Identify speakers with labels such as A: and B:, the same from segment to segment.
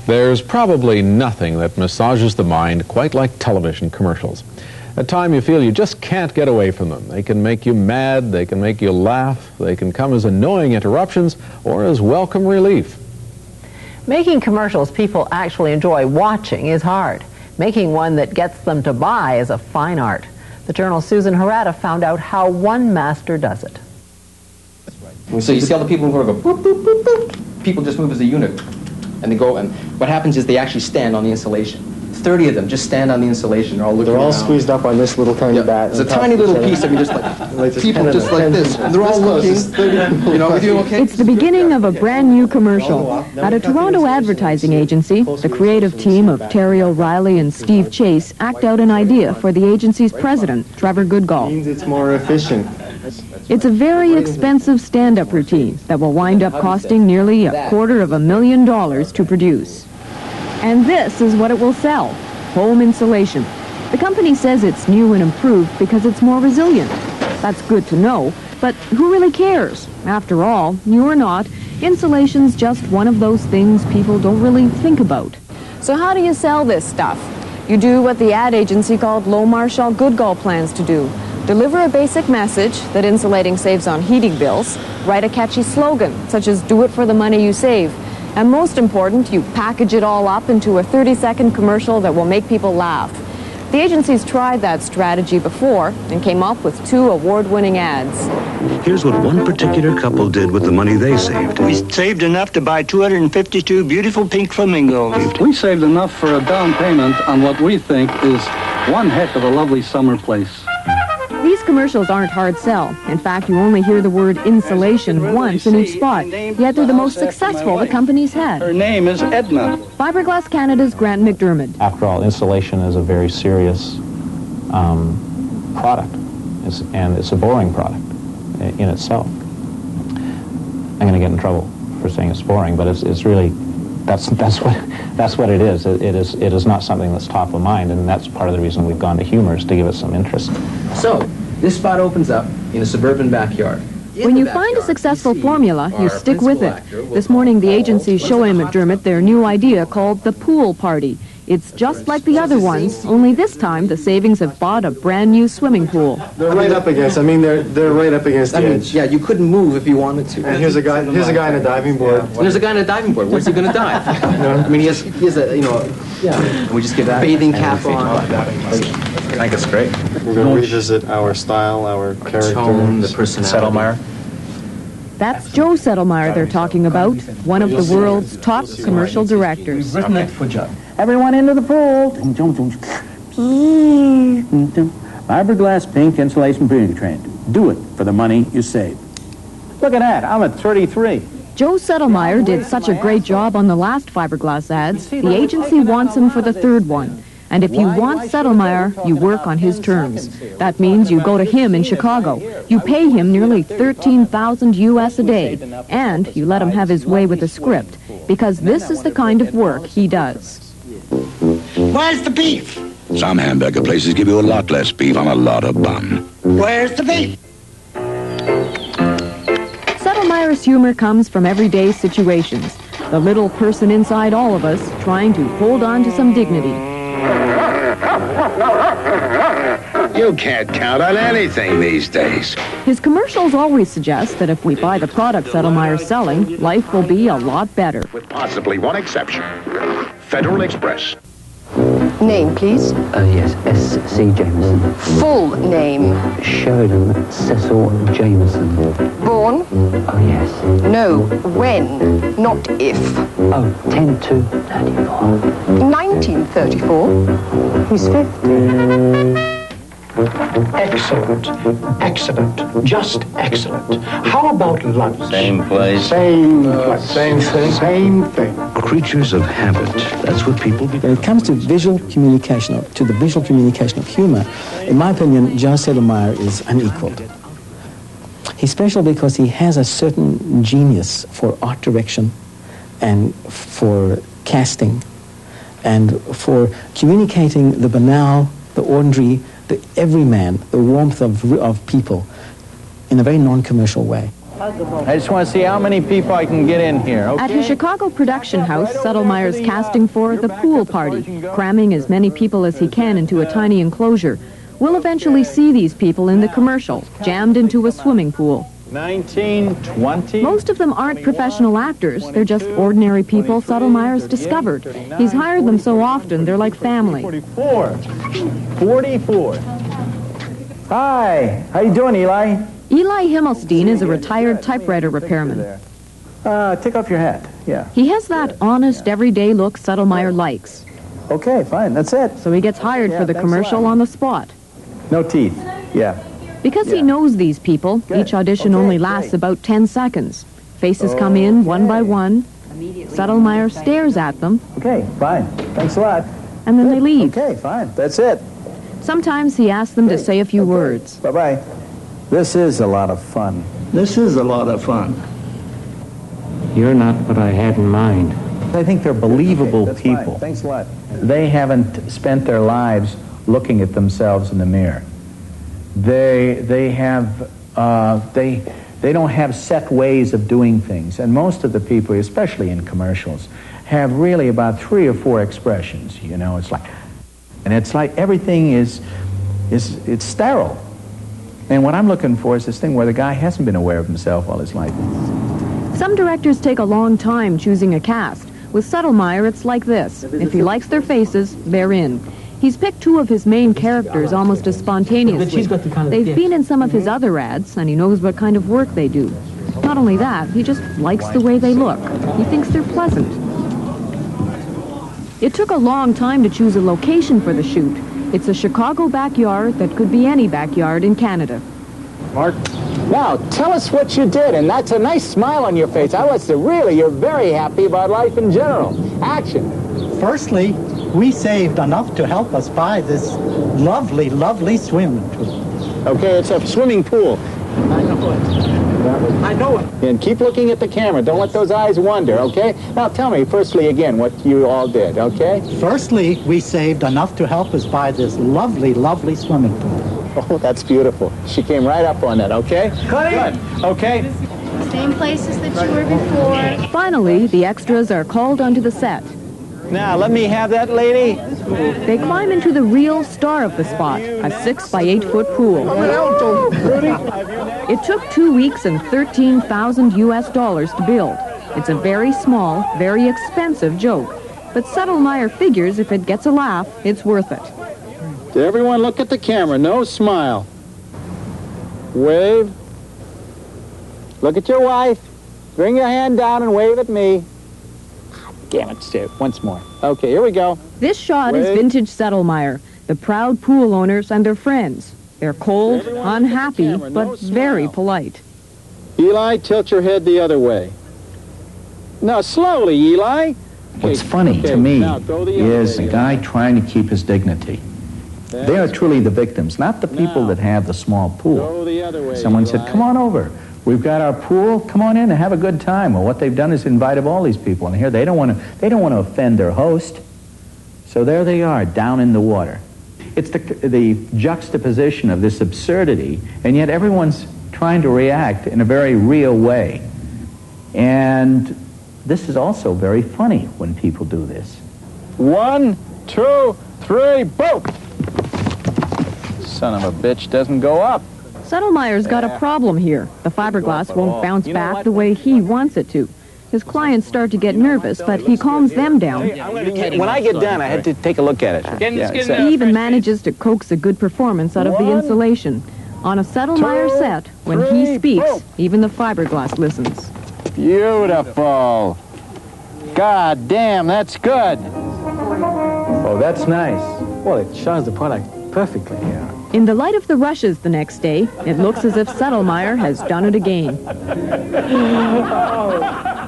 A: There's probably nothing that massages the mind quite like television commercials. At times you feel you just can't get away from them. They can make you mad, they can make you laugh, they can come as annoying interruptions or as welcome relief.
B: Making commercials people actually enjoy watching is hard. Making one that gets them to buy is a fine art. The Journal's Susan Harada found out how one master does it.
C: So you see all the people who go boop, boop, boop, boop. People just move as a unit. And they go, and what happens is they actually stand on the insulation. 30 of them just stand on the insulation. They're all looking around.
D: Squeezed up on this little tiny bat.
C: It's a tiny little piece of you, just like people just like this. And they're all looking. You know, you okay?
E: It's the beginning of a brand new commercial. At a Toronto advertising agency, the creative team of Terry O'Reilly and Steve Chase act out an idea for the agency's president, Trevor Goodgall.
D: Means it's more efficient.
E: It's a very expensive stand-up routine that will wind up costing nearly $250,000 to produce. And this is what it will sell: home insulation. The company says it's new and improved because it's more resilient. That's good to know, but who really cares? After all, new or not, insulation's just one of those things people don't really think about. So how do you sell this stuff? You do what the ad agency called Low Marshall Goodgall plans to do. Deliver a basic message that insulating saves on heating bills. Write a catchy slogan, such as "Do it for the money you save." And most important, you package it all up into a 30-second commercial that will make people laugh. The agency's tried that strategy before and came up with 2 award-winning ads.
F: Here's what one particular couple did with the money they saved.
G: We saved enough to buy 252 beautiful pink flamingos.
H: We saved enough for a down payment on what we think is one heck of a lovely summer place.
E: These commercials aren't hard sell. In fact, you only hear the word insulation once in each spot, yet they're the most successful the company's had.
H: Her name is Edna.
E: Fiberglass Canada's Grant McDermott.
I: After all, insulation is a very serious product, and it's a boring product in itself. I'm going to get in trouble for saying it's boring, but it's really, that's what it is. It is not something that's top of mind, and that's part of the reason we've gone to humor, is to give it some interest.
C: So, this spot opens up in a suburban backyard.
E: When you find a successful formula, you stick with it. This morning, the agency's showing McDermott their new idea called the Pool Party. It's just like the other ones, only this time the savings have bought a brand new swimming pool.
D: They're right up against. they're right up against the edge.
C: Yeah, you couldn't move if you wanted to.
D: And here's a guy on a diving board.
C: And there's a guy on a diving board. Where's he going to dive? I mean, he has a, we just get a bathing cap on.
I: I think it's great.
D: We're going to revisit our style, our character,
C: tone, the personality.
I: Sedelmaier.
E: That's Joe Sedelmaier they're talking about, one of the world's top commercial directors.
H: Written it for Joe.
J: Everyone into the pool. Fiberglass pink insulation breathing train. Do it for the money you save. Look at that. I'm at 33.
E: Joe Sedelmaier did such a great job on the last fiberglass ads, the agency wants him for the 3rd one. And if you want Sedelmaier, you work on his terms. That means you go to him in Chicago. You pay him nearly $13,000 US a day. And you let him have his way with the script, because this is the kind of work he does.
G: Where's the beef?
F: Some hamburger places give you a lot less beef on a lot of bun.
G: Where's the beef?
E: Sedelmaier's humor comes from everyday situations. The little person inside all of us trying to hold on to some dignity.
F: You can't count on anything these days.
E: His commercials always suggest that if we buy the product Sedelmaier's selling, life will be a lot better.
F: With possibly one exception. Federal Express.
K: Name, please.
L: Yes, S.C. Jameson.
K: Full name.
L: Sheridan Cecil Jameson.
K: Born?
L: Oh, yes.
K: No, when, not if.
L: Oh, 10/2/34.
K: 1934.
L: He's 50.
M: Excellent. Excellent. Just excellent. How about lunch?
G: Same place.
M: Same place. Same thing. Same thing.
F: Creatures of habit. That's what people do.
N: When it comes to visual communication, to the visual communication of humor, in my opinion, Joe Sedelmaier is unequaled. He's special because he has a certain genius for art direction and for casting and for communicating the banal, the ordinary, the everyman, the warmth of people in a very non-commercial way.
J: I just want to see how many people I can get in here, okay?
E: At his Chicago production house, Sedelmaier's casting for The Pool Party, cramming as many people as he can into a tiny enclosure. We'll eventually see these people in the commercial, jammed into a swimming pool.
J: 19, 20.
E: Most of them aren't professional actors. They're just ordinary people Sedelmaier's discovered. He's hired them so often, they're like family.
J: 44. Hi. How you doing, Eli?
E: Eli Himmelstein is a retired typewriter repairman.
J: Take off your hat. Yeah.
E: He has that honest, everyday look Sedelmaier likes.
J: Okay, fine. That's it.
E: So he gets hired for the commercial on the spot.
J: No teeth. Yeah.
E: Because he knows these people, each audition only lasts about 10 seconds. Faces come in one by one. Sedelmaier stares at them.
J: Okay, fine. Thanks a lot.
E: And then they leave.
J: Okay, fine. That's it.
E: Sometimes he asks them to say a few words.
J: Bye-bye. This is a lot of fun.
G: This is a lot of fun.
L: You're not what I had in mind.
J: I think they're believable people.
D: Fine. Thanks a lot.
J: They haven't spent their lives looking at themselves in the mirror. They don't have set ways of doing things, and most of the people, especially in commercials, have really about 3 or 4 expressions. You know, it's like everything is sterile. And what I'm looking for is this thing where the guy hasn't been aware of himself all his life.
E: Some directors take a long time choosing a cast. With Sedelmaier, it's like this. If he likes their faces, they're in. He's picked 2 of his main characters almost as spontaneously. They've been in some of his other ads, and he knows what kind of work they do. Not only that, he just likes the way they look. He thinks they're pleasant. It took a long time to choose a location for the shoot. It's a Chicago backyard that could be any backyard in Canada.
J: Mark?
O: Now, tell us what you did, and that's a nice smile on your face. I was really, you're very happy about life in general. Action.
P: Firstly, we saved enough to help us buy this lovely, lovely swimming pool.
O: Okay, it's a swimming pool.
P: I know it. I know it.
O: And keep looking at the camera. Don't let those eyes wander, okay? Now, tell me, firstly, again, what you all did, okay?
P: Firstly, we saved enough to help us buy this lovely, lovely swimming pool.
O: Oh, that's beautiful. She came right up on that, okay?
J: Good. Okay.
Q: Same places that you were before.
E: Finally, the extras are called onto the set.
J: Now, let me have that, lady.
E: They climb into the real star of the spot, a 6 by 8 foot pool. It took 2 weeks and $13,000 US to build. It's a very small, very expensive joke. But Sedelmaier figures if it gets a laugh, it's worth it.
O: Everyone look at the camera. No smile. Wave. Look at your wife. Bring your hand down and wave at me. Damn it, Steve. Once more. Okay, here we go.
E: This shot is vintage Sedelmaier, the proud pool owners and their friends. They're cold, unhappy, but very polite.
O: Eli, tilt your head the other way. Now, slowly, Eli.
J: What's funny to me is a guy trying to keep his dignity. They are truly the victims, not the people that have the small pool. Someone said, come on over. We've got our pool. Come on in and have a good time. Well, what they've done is invited all these people in here. They don't want to offend their host. So there they are, down in the water. It's the juxtaposition of this absurdity, and yet everyone's trying to react in a very real way. And this is also very funny when people do this.
O: 1, 2, 3, boom! Son of a bitch doesn't go up.
E: Sedelmaier's got a problem here. The fiberglass won't bounce back the way he wants it to. His clients start to get nervous, but he calms them down.
O: When I get done, I had to take a look at it.
E: He even manages to coax a good performance out of the insulation. On a Sedelmaier set, when he speaks, even the fiberglass listens.
O: Beautiful. God damn, that's good.
J: Oh, that's nice.
N: Well, it shows the product perfectly.
J: Yeah.
E: In the light of the rushes the next day, it looks as if Sedelmaier has done it again.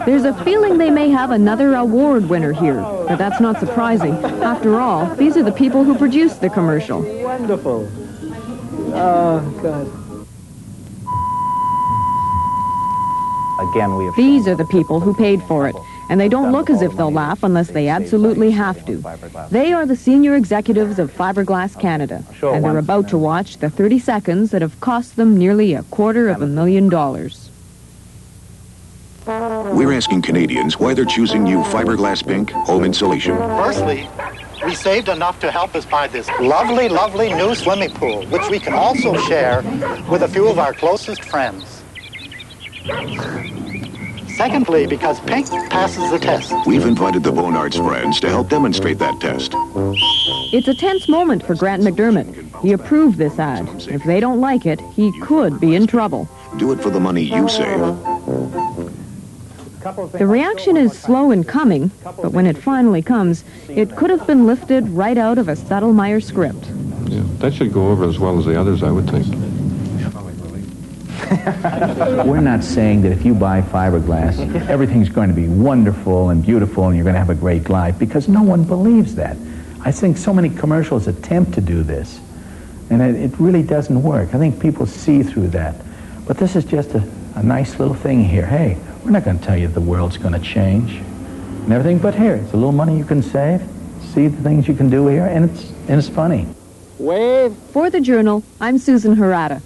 E: There's a feeling they may have another award winner here, but that's not surprising. After all, these are the people who produced the commercial.
N: Wonderful. Oh, God.
J: Again, we have...
E: These are the people who paid for it, and they don't look as if they'll laugh unless they absolutely have to. They are the senior executives of Fiberglass Canada, and they're about to watch the 30 seconds that have cost them nearly $250,000.
R: We're asking Canadians why they're choosing new fiberglass pink home insulation.
M: Firstly, we saved enough to help us buy this lovely, lovely new swimming pool, which we can also share with a few of our closest friends. Secondly, because pink passes the test.
R: We've invited the Bonards friends to help demonstrate that test.
E: It's a tense moment for Grant McDermott. He approved this ad. If they don't like it, he could be in trouble.
R: Do it for the money you save.
E: The reaction is slow in coming, but when it finally comes, it could have been lifted right out of a Sedelmaier script.
S: Yeah, that should go over as well as the others, I would think.
J: We're not saying that if you buy fiberglass, everything's going to be wonderful and beautiful and you're going to have a great life, because no one believes that. I think so many commercials attempt to do this, and it really doesn't work. I think people see through that. But this is just a nice little thing here. Hey, we're not going to tell you the world's going to change and everything, but here, it's a little money you can save. See the things you can do here, and it's funny.
E: Wave. For the Journal, I'm Susan Harada.